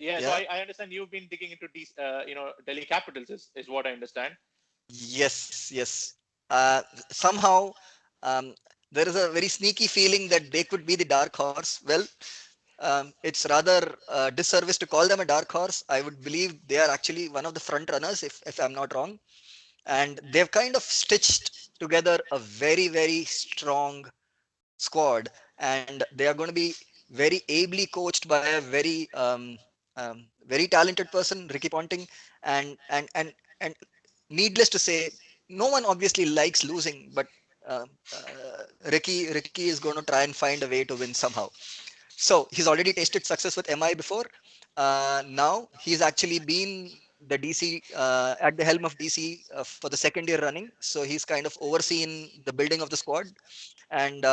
Yeah, so Yeah. I understand you've been digging into these, Delhi Capitals is what I understand. Yes, yes. Somehow, um, there is a very sneaky feeling that they could be the dark horse. Well, it's rather disservice to call them a dark horse. I would believe they are actually one of the front runners, if I'm not wrong. And they've kind of stitched together a very, very strong squad, and they are going to be very ably coached by a very talented person, Ricky Ponting, and needless to say, no one obviously likes losing, but uh, Ricky is going to try and find a way to win somehow. So he's already tasted success with MI before. Now he's actually been the DC at the helm of DC for the second year running. So he's kind of overseen the building of the squad, and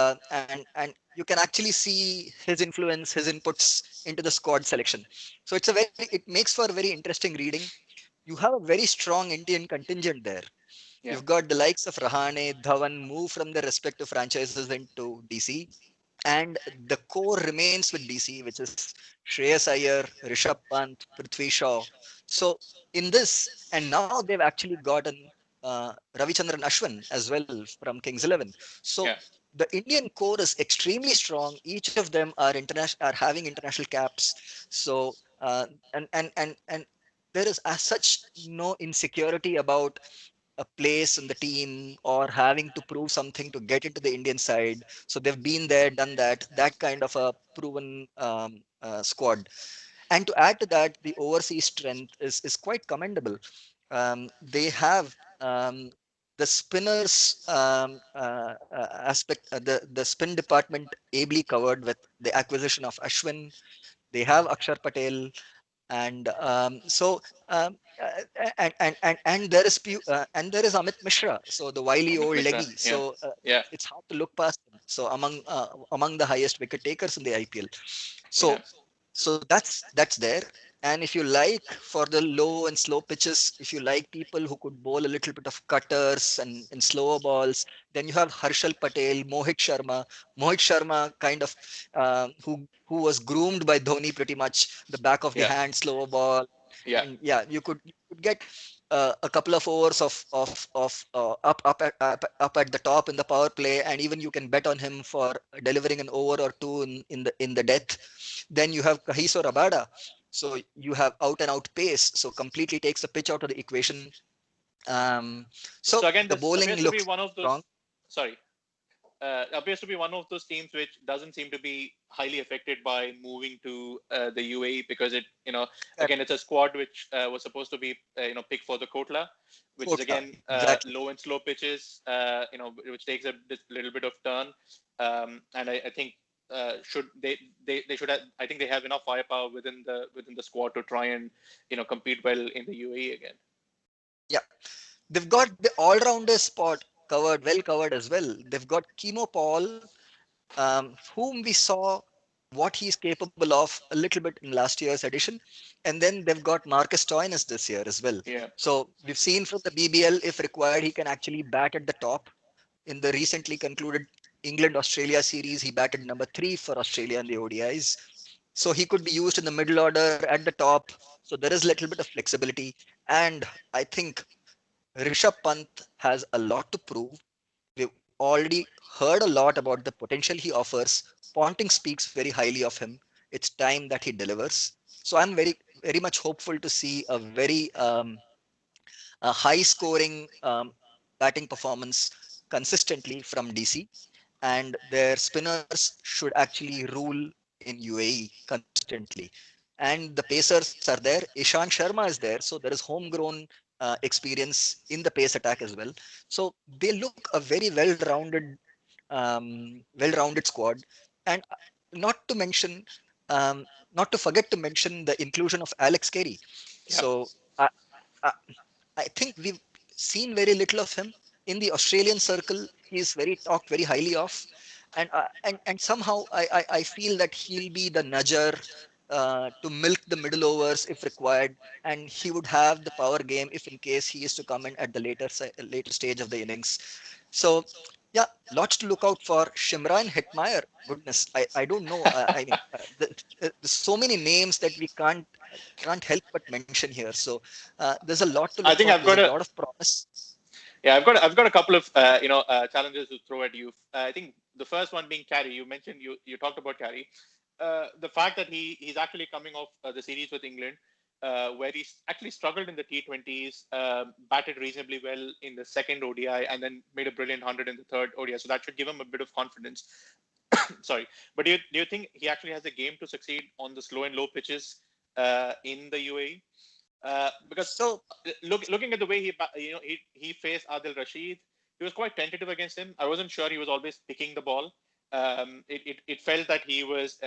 you can actually see his influence, his inputs into the squad selection. So it makes for very interesting reading. You have a very strong Indian contingent there. Yeah, You've got the likes of Rahane, Dhawan move from their respective franchises into DC, and the core remains with DC, which is Shreyas Iyer, Rishabh Pant, Prithvi Shaw. So in this, and now they've actually gotten Ravichandran Ashwin as well from Kings 11. So yeah, the Indian core is extremely strong. Each of them are international, are having international caps. So and there is as such no insecurity about a place in the team or having to prove something to get into the Indian side. So they've been there, done that, that kind of a proven squad. And to add to that, the overseas strength is quite commendable. They have the spinners aspect, the spin department ably covered with the acquisition of Ashwin. They have Akshar Patel, and and there is and there is Amit Mishra, so the wily Amit old Mishra. leggy. Yeah, So yeah, it's hard to look past him. So among the highest wicket takers in the IPL. yeah. So that's there. And if you like for the low and slow pitches, if you like people who could bowl a little bit of cutters and slower balls, then you have Harshal Patel, Mohit Sharma. Mohit Sharma kind of who was groomed by Dhoni pretty much, the back of the Yeah, hand, slower ball, yeah, and yeah, you could get a couple of overs of up at the top in the power play, and even you can bet on him for delivering an over or two in the death. Then you have Kahiso Rabada. So you have out and out pace. So completely takes the pitch out of the equation. Um, so so again, the this bowling appears to be looks one of strong. those. Sorry, appears to be one of those teams which doesn't seem to be highly affected by moving to the UAE, because again, it's a squad which was supposed to be, picked for the Kotla, which is Kotla, again exactly. low and slow pitches, which takes a little bit of turn. And I think should they should have, I think they have enough firepower within the squad to try and compete well in the UAE again. Yeah, they've got the all-rounder spot covered, well covered as well. They've got Kimo Paul, whom we saw what he's capable of a little bit in last year's edition. And then they've got Marcus Stoinis this year as well. Yeah, So we've seen from the BBL, if required, he can actually bat at the top. In the recently concluded England Australia series, he batted number 3 for Australia in the ODIs. So he could be used in the middle order at the top. So there is a little bit of flexibility. And I think Rishabh Pant has a lot to prove. We've already heard a lot about the potential he offers. Ponting speaks very highly of him. It's time that he delivers. So I'm very much hopeful to see a high scoring batting performance consistently from DC, and their spinners should actually rule in UAE consistently. And the pacers are there. Ishan Sharma is there, so there is homegrown experience in the pace attack as well. So they look a very well-rounded squad, and not to mention, um, not to forget to mention the inclusion of Alex Carey. yeah. So I, I, I think we've seen very little of him in the Australian circle. He's very talked very highly of, and somehow I feel that he'll be the nudger to milk the middle overs if required, and he would have the power game if in case he is to come in at the later stage of the innings. So Yeah, lots to look out for. Shimran Hetmeyer. Goodness, I don't know. I mean, there's so many names that we can't help but mention here. So there's a lot to look I for. think There's a lot of promise. yeah, I've got a couple of challenges to throw at you. I think the first one being Carey. You mentioned you talked about Carey. The fact that he's actually coming off the series with England, where he's actually struggled in the T20s, batted reasonably well in the second ODI, and then made a brilliant 100 in the third ODI. So that should give him a bit of confidence. Sorry, but do you think he actually has a game to succeed on the slow and low pitches in the UAE? Because So looking at the way he faced Adil Rashid, he was quite tentative against him. I wasn't sure he was always picking the ball. It felt that he was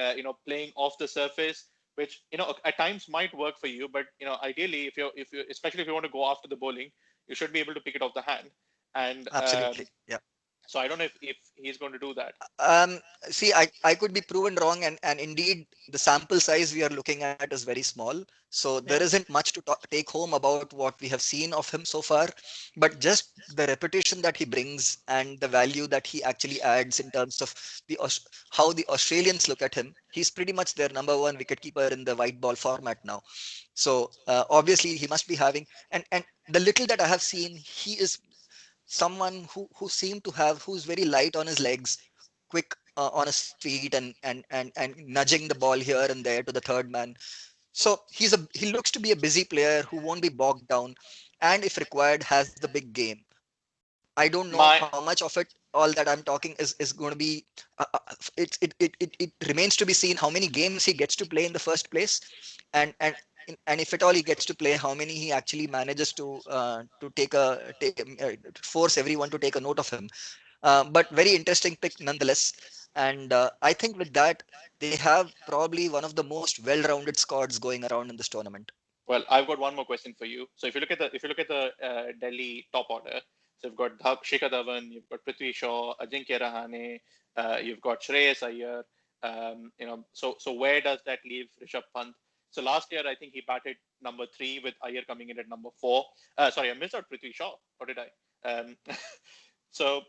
playing off the surface, which at times might work for you, but ideally if you especially if you want to go after the bowling, you should be able to pick it off the hand. And absolutely, yeah. so I don't know if he's going to do that. Um, See, I could be proven wrong, and indeed the sample size we are looking at is very small. So there Yeah, isn't much to take home about what we have seen of him so far, but just the reputation that he brings and the value that he actually adds in terms of how the Australians look at him. He's pretty much their number one wicketkeeper in the white ball format now. So obviously he must be having, and the little that I have seen, he is someone who seemed to have, who's very light on his legs, quick on his feet, and nudging the ball here and there to the third man. So he looks to be a busy player who won't be bogged down, and if required has the big game. I don't know my how much of it, all that I'm talking, is going to be. It remains to be seen how many games he gets to play in the first place, and if at all he gets to play, how many he actually manages to force everyone to take a note of him. But very interesting pick nonetheless. And I think with that, they have probably one of the most well-rounded squads going around in this tournament. Well, I've got one more question for you. So if you look at the Delhi top order, so you've got Shikhar Dhawan, you've got Prithvi Shaw, Ajinkya Rahane, you've got Shreyas Iyer. So where does that leave Rishabh Pant? So last year I think he batted number 3 with Iyer coming in at number 4. Sorry, I missed out Prithvi Shaw. Or did I? So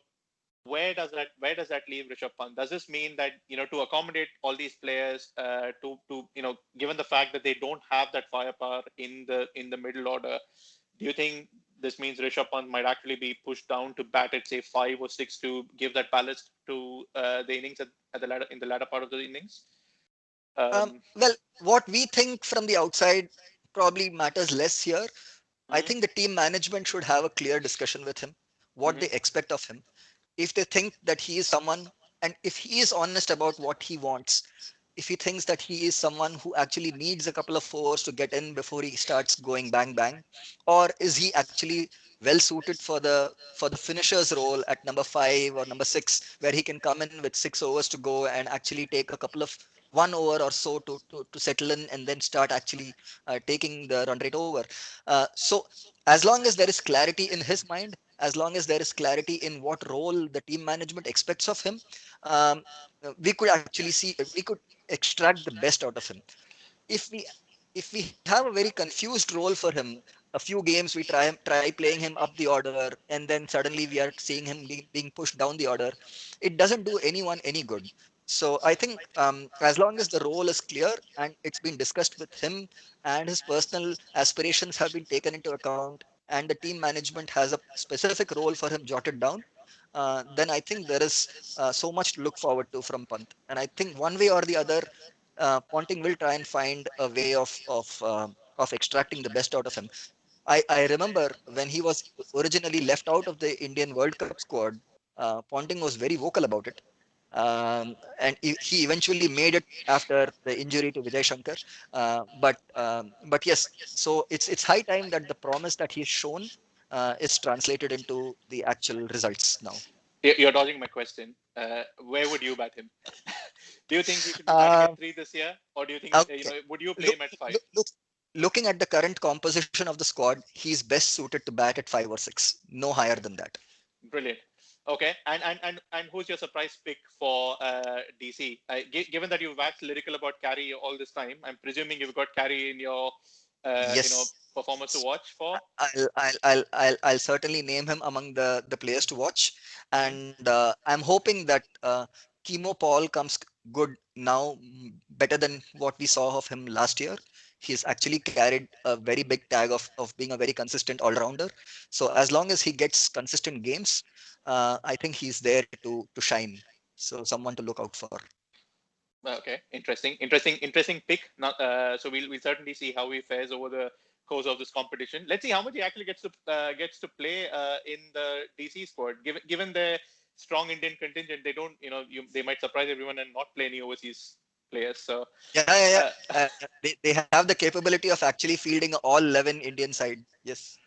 where does that leave Rishabh Pant? Does this mean that to accommodate all these players, to given the fact that they don't have that firepower in the middle order, do you think this means Rishabh Pant might actually be pushed down to bat at say 5 or 6 to give that ballast to the innings at the latter part of the innings? Um, Well, what we think from the outside probably matters less here. I mhm, think the team management should have a clear discussion with him, what mhm, they expect of him. If they think that he is someone, and if he is honest about what he wants, if he thinks that he is someone who actually needs a couple of fours to get in before he starts going bang bang, or is he actually well suited for the finisher's role at number 5 or number 6, where he can come in with 6 overs to go and actually take a couple of 1 over or so to settle in and then start actually taking the run rate over. So as long as there is clarity in his mind, as long as there is clarity in what role the team management expects of him, um, we could extract the best out of him. If we if we have a very confused role for him, a few games we try playing him up the order, and then suddenly we are seeing him being pushed down the order, it doesn't do anyone any good. So I think as long as the role is clear and it's been discussed with him, and his personal aspirations have been taken into account, and the team management has a specific role for him jotted down, then I think there is so much to look forward to from Pant. And I think one way or the other, Ponting will try and find a way of extracting the best out of him. I remember when he was originally left out of the Indian World Cup squad, Ponting was very vocal about it. And he eventually made it after the injury to Vijay Shankar. But yes, so it's high time that the promise that he's shown is translated into the actual results now. you're dodging my question. Where would you bat him? Do you think he should be batting Uh, at 3 this year, or do you think okay. would you play Look, him at 5? looking at the current composition of the squad, he's best suited to bat at 5 or 6, no higher than that. Brilliant. Okay, and who's your surprise pick for DC? Given that you've waxed lyrical about Carey all this time, I'm presuming you've got Carey in your, Yes. performers to watch for? I'll certainly name him among the players to watch, and I'm hoping that Chemo Paul comes good now, better than what we saw of him last year. He's actually carried a very big tag of being a very consistent all-rounder. So as long as he gets consistent games, I think he's there to shine. So someone to look out for. Okay, interesting pick. Not, so we'll certainly see how he fares over the course of this competition. Let's see how much he actually gets to play in the DC squad. Given the strong Indian contingent, they don't, they might surprise everyone and not play any overseas players. So Yeah. uh, They have the capability of actually fielding all 11 Indian side. Yes.